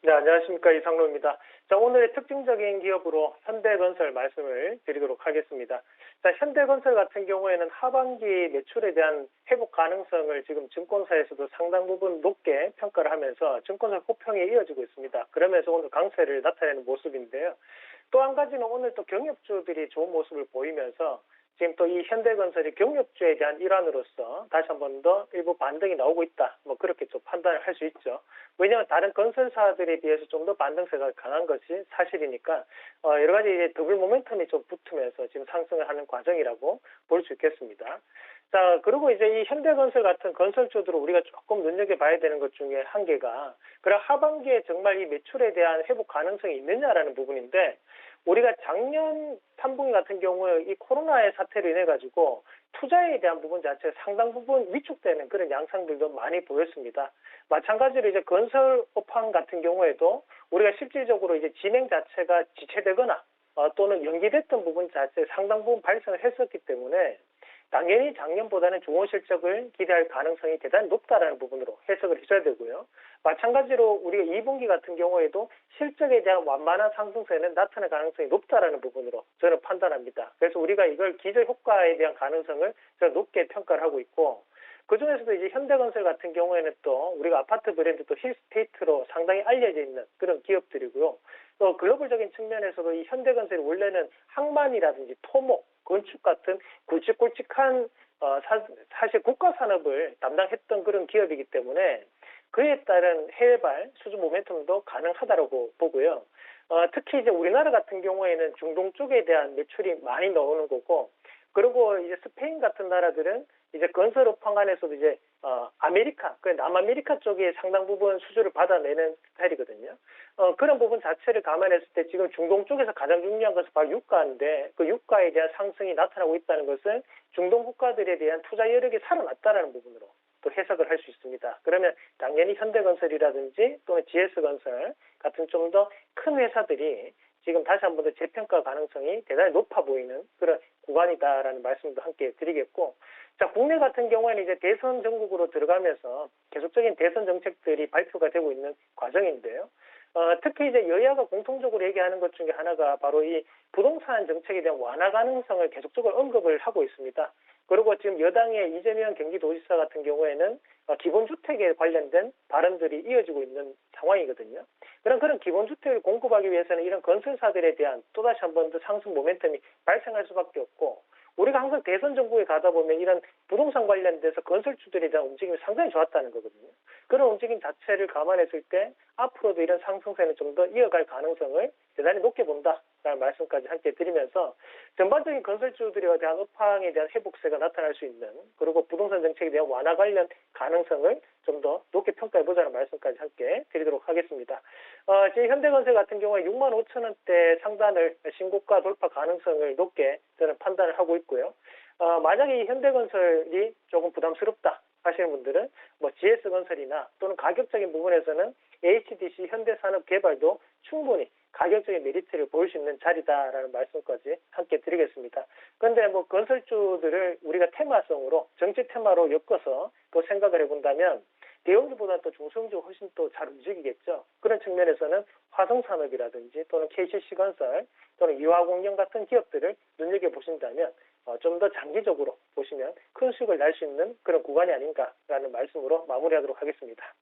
네, 안녕하십니까. 이상로입니다. 자, 오늘의 특징적인 기업으로 현대건설 말씀을 드리도록 하겠습니다. 자, 현대건설 같은 경우에는 하반기 매출에 대한 회복 가능성을 지금 증권사에서도 상당 부분 높게 평가를 하면서 증권사 호평이 이어지고 있습니다. 그러면서 오늘 강세를 나타내는 모습인데요. 또 한 가지는 오늘 또 경력주들이 좋은 모습을 보이면서 지금 또 이 현대건설이 경력주에 대한 일환으로서 다시 한 번 더 일부 반등이 나오고 있다. 뭐 그렇게 좀 판단을 할 수 있죠. 왜냐하면 다른 건설사들에 비해서 좀 더 반등세가 강한 것이 사실이니까 여러 가지 이제 더블 모멘텀이 좀 붙으면서 지금 상승을 하는 과정이라고 볼 수 있겠습니다. 자, 그리고 이제 이 현대건설 같은 건설주들을 우리가 조금 눈여겨봐야 되는 것 중에 한 개가 그럼 하반기에 정말 이 매출에 대한 회복 가능성이 있느냐라는 부분인데 우리가 작년 3분기 같은 경우에 이 코로나의 사태로 인해 가지고 투자에 대한 부분 자체가 상당 부분 위축되는 그런 양상들도 많이 보였습니다. 마찬가지로 이제 건설업황 같은 경우에도 우리가 실질적으로 이제 진행 자체가 지체되거나 또는 연기됐던 부분 자체에 상당 부분 발생을 했었기 때문에 당연히 작년보다는 좋은 실적을 기대할 가능성이 대단히 높다라는 부분으로 해석을 해줘야 되고요. 마찬가지로 우리가 2분기 같은 경우에도 실적에 대한 완만한 상승세는 나타날 가능성이 높다라는 부분으로 저는 판단합니다. 그래서 우리가 이걸 기저효과에 대한 가능성을 저는 높게 평가를 하고 있고 그중에서도 이제 현대건설 같은 경우에는 또 우리가 아파트 브랜드 또 힐스테이트로 상당히 알려져 있는 그런 기업들이고요. 또 글로벌적인 측면에서도 이 현대건설이 원래는 항만이라든지 토목, 건축 같은 굵직굵직한 사실 국가 산업을 담당했던 그런 기업이기 때문에 그에 따른 해외발 수주 모멘텀도 가능하다고 보고요. 특히 이제 우리나라 같은 경우에는 중동 쪽에 대한 매출이 많이 나오는 거고, 그리고 이제 스페인 같은 나라들은 이제 건설업황 안에서도 이제 아메리카, 그 남아메리카 쪽에 상당 부분 수주를 받아내는 스타일이거든요. 그런 부분 자체를 감안했을 때 지금 중동 쪽에서 가장 중요한 것은 바로 유가인데 그 유가에 대한 상승이 나타나고 있다는 것은 중동 국가들에 대한 투자 여력이 살아났다는 부분으로 또 해석을 할 수 있습니다. 그러면 당연히 현대건설이라든지 또는 GS건설 같은 좀 더 큰 회사들이 지금 다시 한 번 더 재평가 가능성이 대단히 높아 보이는 그런 구간이다라는 말씀도 함께 드리겠고, 자, 국내 같은 경우에는 이제 대선 전국으로 들어가면서 계속적인 대선 정책들이 발표가 되고 있는 과정인데요. 특히 이제 여야가 공통적으로 얘기하는 것 중에 하나가 바로 이 부동산 정책에 대한 완화 가능성을 계속적으로 언급을 하고 있습니다. 그리고 지금 여당의 이재명 경기도지사 같은 경우에는 기본주택에 관련된 발언들이 이어지고 있는 상황이거든요. 그런 기본주택을 공급하기 위해서는 이런 건설사들에 대한 또다시 한 번 더 상승 모멘텀이 발생할 수밖에 없고, 우리가 항상 대선 정국에 가다 보면 이런 부동산 관련돼서 건설주들에 대한 움직임이 상당히 좋았다는 거거든요. 그런 움직임 자체를 감안했을 때 앞으로도 이런 상승세는 좀 더 이어갈 가능성을 대단히 높게 본다라는 말씀까지 함께 드리면서 전반적인 건설주들에 대한 업황에 대한 회복세가 나타날 수 있는, 그리고 부동산 정책에 대한 완화 관련 가능성을 좀 더 높게 평가해보자는 말씀까지 함께 드리도록 하겠습니다. 지금 현대건설 같은 경우에 6만 5천 원대 상단을 신고가 돌파 가능성을 높게 저는 판단을 하고 있고요. 만약에 이 현대건설이 조금 부담스럽다 하시는 분들은 뭐 GS건설이나 또는 가격적인 부분에서는 HDC 현대산업개발도 충분히 가격적인 메리트를 보일 수 있는 자리다라는 말씀까지 함께 드리겠습니다. 그런데 뭐 건설주들을 우리가 테마성으로 정치 테마로 엮어서 또 생각을 해본다면 대형주보다 또 중소형주가 훨씬 또 잘 움직이겠죠. 그런 측면에서는 화성산업이라든지 또는 KCC건설 또는 유화공영 같은 기업들을 눈여겨보신다면 좀 더 장기적으로 보시면 큰 수익을 날 수 있는 그런 구간이 아닌가라는 말씀으로 마무리하도록 하겠습니다.